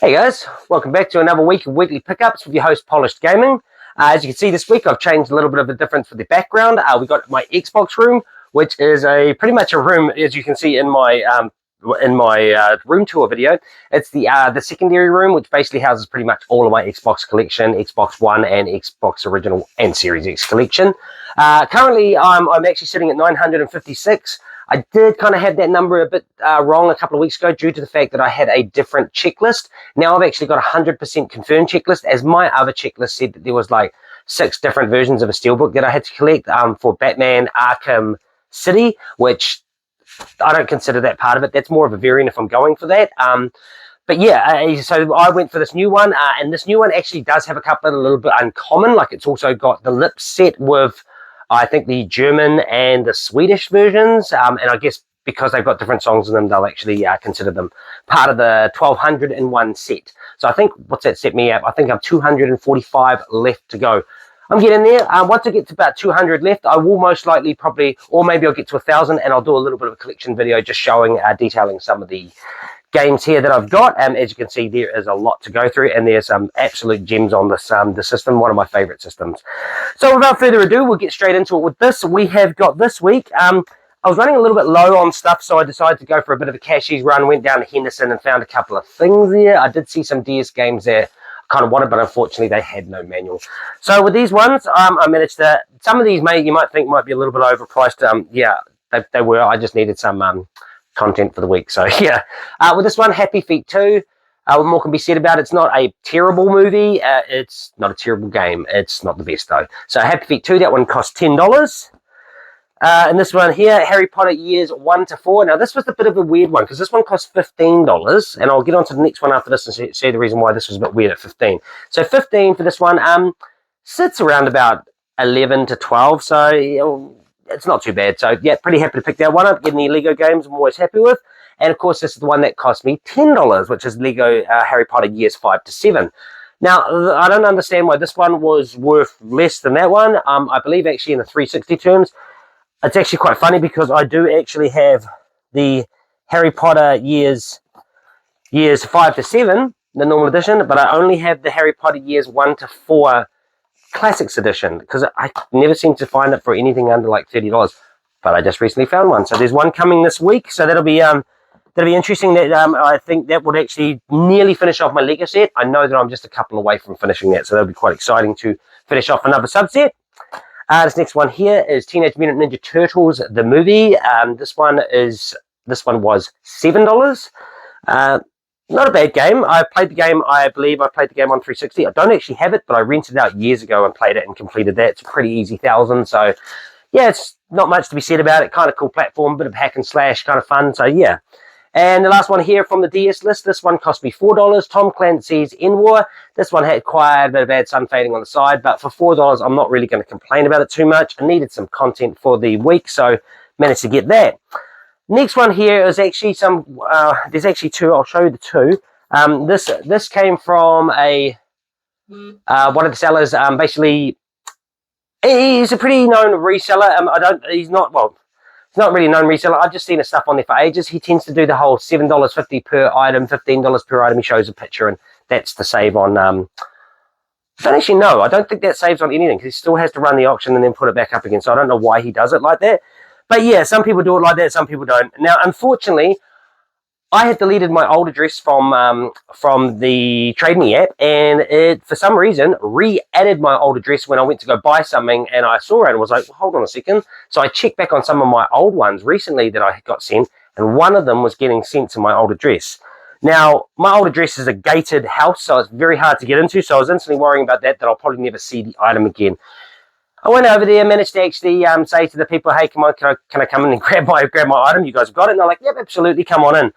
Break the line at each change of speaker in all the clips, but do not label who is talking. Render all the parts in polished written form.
Hey guys, welcome back to another week of Weekly Pickups with your host Polished Gaming. As you can see this week I've changed a little bit of a difference for the background. We got my Xbox room, which is pretty much a room, as you can see in my room tour video. It's the secondary room, which basically houses pretty much all of my Xbox collection, Xbox One and Xbox Original and Series X collection. Currently I'm actually sitting at 956. I did kind of have that number a bit wrong a couple of weeks ago due to the fact that I had a different checklist. Now I've actually got a 100% confirmed checklist, as my other checklist said that there was like 6 different versions of a steelbook that I had to collect for Batman Arkham City, which I don't consider that part of it. That's more of a variant if I'm going for that. But yeah, so I went for this new one, and this new one actually does have a couple of a little bit uncommon. Like it's also got the lips set with, I think, the German and the Swedish versions, and I guess because they've got different songs in them, they'll actually consider them part of the 1201 set. So I think, what's that set me at? I think I'm 245 left to go. I'm getting there. Once I get to about 200 left, I will most likely probably, or maybe I'll get to 1,000, and I'll do a little bit of a collection video just showing, detailing some of the games here that I've got. As you can see, there is a lot to go through, and there's some absolute gems on this the system, one of my favorite systems. So without further ado, we'll get straight into it with this. We have got this week, I was running a little bit low on stuff, so I decided to go for a bit of a cashies run, went down to Henderson and found a couple of things there. I did see some DS games there I kind of wanted, but unfortunately they had no manual. So with these ones, I managed to, some of these you might think might be a little bit overpriced. Yeah, they were. I just needed some content for the week. So yeah, with this one, Happy Feet 2, what more can be said about it? It's not a terrible movie. It's not a terrible game. It's not the best though. So Happy Feet 2, that one cost $10. And this one here, Harry Potter Years 1 to 4. Now this was a bit of a weird one because this one cost $15, and I'll get on to the next one after this and see the reason why this was a bit weird at 15. So 15 for this one sits around about 11 to 12, so it's not too bad. So yeah, pretty happy to pick that one up. Getting the Lego games I'm always happy with. And of course this is the one that cost me $10, which is Lego Harry Potter Years 5 to 7. Now, I don't understand why this one was worth less than that one. I believe actually in the 360 terms, it's actually quite funny because I do actually have the Harry Potter Years 5 to 7, the normal edition, but I only have the Harry Potter Years 1 to 4 Classics edition because I never seem to find it for anything under like $30. But I just recently found one, so there's one coming this week. So that'll be interesting. That I think that would actually nearly finish off my Lego set. I know that I'm just a couple away from finishing that, so that'll be quite exciting to finish off another subset. This next one here is Teenage Mutant Ninja Turtles, the movie. This one was $7. Not a bad game. I played the game, I believe I played the game on 360. I don't actually have it, but I rented it out years ago and played it and completed that. It's a pretty easy 1,000. So yeah, it's not much to be said about it. Kind of cool platform, bit of hack and slash, kind of fun. So yeah. And the last one here from the DS list, this one cost me $4. Tom Clancy's N-War. This one had quite a bit of bad sun fading on the side, but for $4, I'm not really going to complain about it too much. I needed some content for the week, so managed to get that. Next one here is actually some, there's actually 2. I'll show you the 2. This came from a one of the sellers. Basically, he's a pretty known reseller. He's not really a known reseller. I've just seen his stuff on there for ages. He tends to do the whole $7.50 per item, $15 per item. He shows a picture, and that's the save on. I don't actually know. I don't think that saves on anything because he still has to run the auction and then put it back up again. So I don't know why he does it like that. But yeah, some people do it like that, some people don't. Now, unfortunately, I had deleted my old address from the Trade Me app, and it, for some reason, re-added my old address when I went to go buy something, and I saw it and was like, well, hold on a second. So I checked back on some of my old ones recently that I got sent, and one of them was getting sent to my old address. Now, my old address is a gated house, so it's very hard to get into, so I was instantly worrying about that I'll probably never see the item again. I went over there, managed to actually say to the people, hey, come on, can I come in and grab my item? You guys got it? And they're like, yep, absolutely, come on in.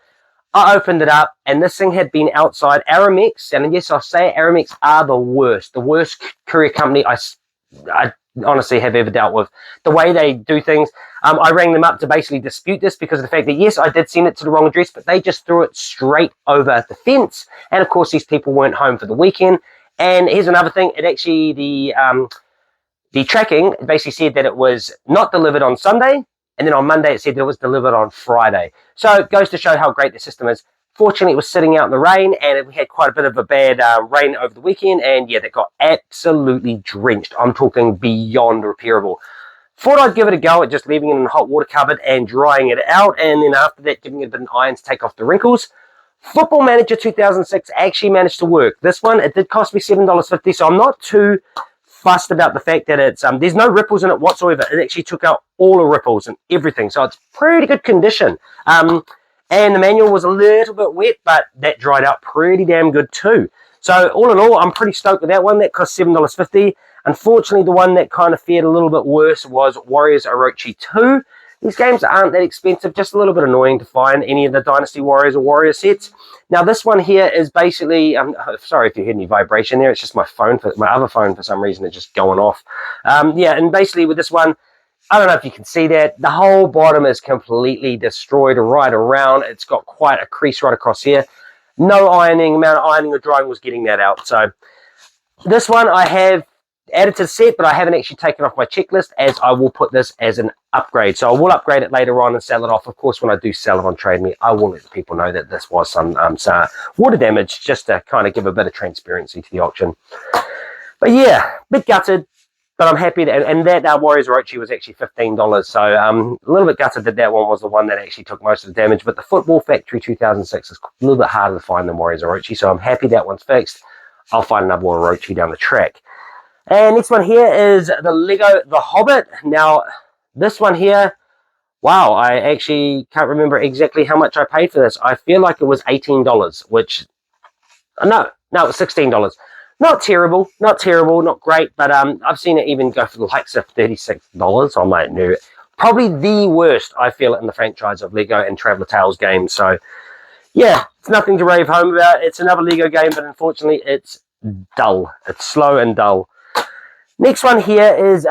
I opened it up, and this thing had been outside Aramex, and yes, I'll say Aramex are the worst courier company I honestly have ever dealt with. The way they do things, I rang them up to basically dispute this because of the fact that, yes, I did send it to the wrong address, but they just threw it straight over the fence, and of course, these people weren't home for the weekend. And here's another thing, it actually, the tracking basically said that it was not delivered on Sunday, and then on Monday it said that it was delivered on Friday. So it goes to show how great the system is. Fortunately, it was sitting out in the rain, and we had quite a bit of a bad rain over the weekend, and yeah, that got absolutely drenched. I'm talking beyond repairable. Thought I'd give it a go at just leaving it in a hot water cupboard and drying it out, and then after that, giving it a bit of iron to take off the wrinkles. Football Manager 2006 actually managed to work. This one, it did cost me $7.50, so I'm not too fussed about the fact that it's there's no ripples in it whatsoever. It actually took out all the ripples and everything, so it's pretty good condition. And the manual was a little bit wet, but that dried out pretty damn good too. So all in all, I'm pretty stoked with that one. That cost $7.50. Unfortunately, the one that kind of fared a little bit worse was Warriors Orochi 2. These games aren't that expensive, just a little bit annoying to find any of the Dynasty Warriors or Warrior sets. Now, this one here is basically, sorry if you heard any vibration there, it's just my phone, my other phone for some reason, it's just going off. Yeah, and basically with this one, I don't know if you can see that. The whole bottom is completely destroyed right around. It's got quite a crease right across here. No ironing, amount of ironing or drying was getting that out. So this one I have added to the set, but I haven't actually taken off my checklist, as I will put this as an upgrade. So I will upgrade it later on and sell it off. Of course, when I do sell it on Trade Me, I will let people know that this was some water damage, just to kind of give a bit of transparency to the auction. But yeah, a bit gutted. But I'm happy that, and that Warriors Orochi was actually $15. So a little bit gutted that that one was the one that actually took most of the damage. But the Football Factory 2006 is a little bit harder to find than Warriors Orochi. So I'm happy that one's fixed. I'll find another Orochi down the track. And next one here is the Lego The Hobbit. Now, this one here, wow, I actually can't remember exactly how much I paid for this. I feel like it was $18, which, no, it was $16. Not terrible, not great, but I've seen it even go for the likes of $36. I might know. Probably the worst, I feel, in the franchise of Lego and Traveller Tales games. So, yeah, it's nothing to rave home about. It's another Lego game, but unfortunately, it's dull. It's slow and dull. Next one here is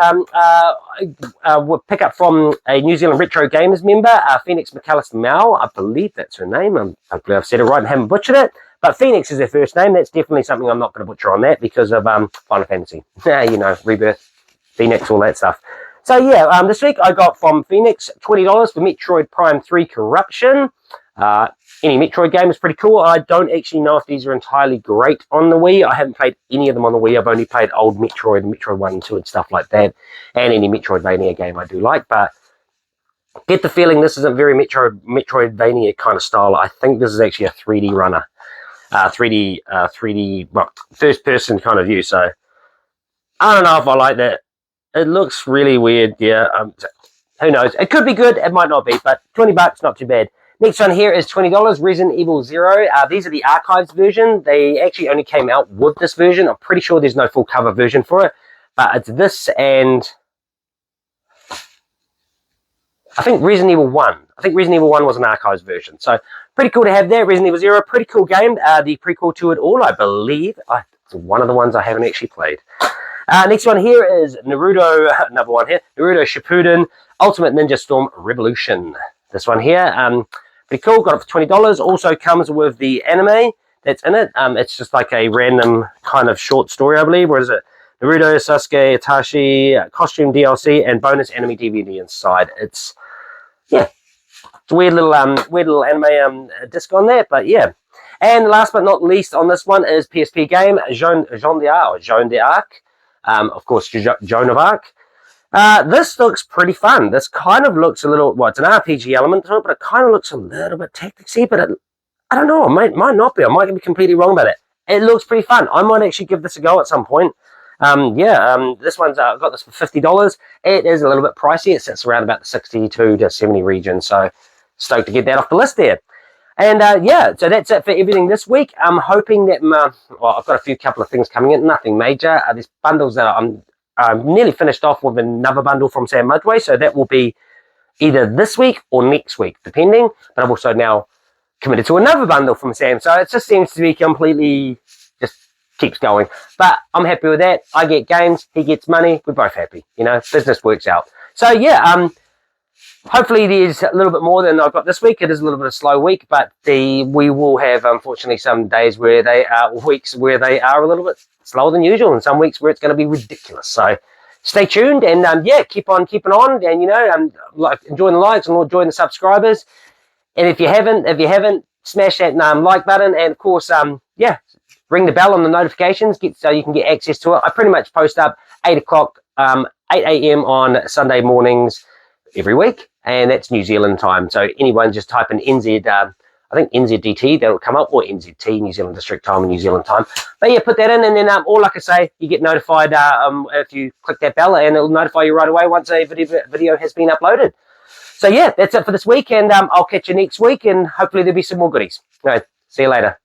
we'll pick up from a New Zealand Retro Gamers member, Phoenix McAllister Mao. I believe that's her name. Hopefully I've said it right and haven't butchered it. But Phoenix is her first name. That's definitely something I'm not going to butcher on that because of Final Fantasy. You know, Rebirth, Phoenix, all that stuff. So yeah, this week I got from Phoenix $20 for Metroid Prime 3 Corruption. Any Metroid game is pretty cool. I don't actually know if these are entirely great on the Wii. I haven't played any of them on the Wii. I've only played old Metroid, Metroid 1 and 2 and stuff like that. And any Metroidvania game I do like. But get the feeling this isn't very Metroidvania kind of style. I think this is actually a 3D runner. 3D, well, first-person kind of view. So I don't know if I like that. It looks really weird. Yeah, who knows? It could be good. It might not be. But $20, not too bad. Next one here is $20, Resident Evil 0. These are the archives version. They actually only came out with this version. I'm pretty sure there's no full cover version for it. But it's this and I think Resident Evil 1. I think Resident Evil 1 was an archives version. So pretty cool to have that. Resident Evil 0, pretty cool game. The prequel to it all, I believe. It's one of the ones I haven't actually played. Next one here is Naruto, another one here. Naruto Shippuden, Ultimate Ninja Storm Revolution. This one here, pretty cool. Got it for $20. Also comes with the anime that's in it. It's just like a random kind of short story, I believe. Or is it Naruto, Sasuke, Itachi, costume DLC, and bonus anime DVD inside. It's, yeah, it's a weird little anime disc on there, but yeah. And last but not least on this one is PSP game Joan of Arc. Of course, Joan of Arc. This looks pretty fun. This kind of looks a little, well, it's an RPG element to it, but it kind of looks a little bit tacticsy, but I don't know, it might not be. I might be completely wrong about it. It looks pretty fun. I might actually give this a go at some point. This one's, I got this for $50. It is a little bit pricey. It sits around about the 62 to 70 region, so stoked to get that off the list there. And yeah, so that's it for everything this week. I'm hoping that, well, I've got a couple of things coming in, nothing major. There's bundles that I'm nearly finished off with another bundle from Sam Mudway, so that will be either this week or next week, depending. But I've also now committed to another bundle from Sam, so it just seems to be completely, just keeps going. But I'm happy with that. I get games, he gets money, we're both happy. You know, business works out. So yeah, hopefully there's a little bit more than I've got this week. It is a little bit of a slow week, but we will have, unfortunately, some days where they are, weeks where they are a little bit slower than usual, and some weeks where it's going to be ridiculous. So stay tuned, and yeah, keep on keeping on, and you know, like enjoying the likes and enjoying the subscribers. And if you haven't smash that like button, and of course, yeah, ring the bell on the notifications so you can get access to it. I pretty much post up 8 o'clock, 8 a.m. on Sunday mornings every week, and that's New Zealand time. So anyone just type in NZ, I think NZDT, that'll come up, or NZT, New Zealand District Time and New Zealand Time. But yeah, put that in, and then all, like I say, you get notified if you click that bell, and it'll notify you right away once a video has been uploaded. So yeah, that's it for this week, and I'll catch you next week, and hopefully there'll be some more goodies. All right, see you later.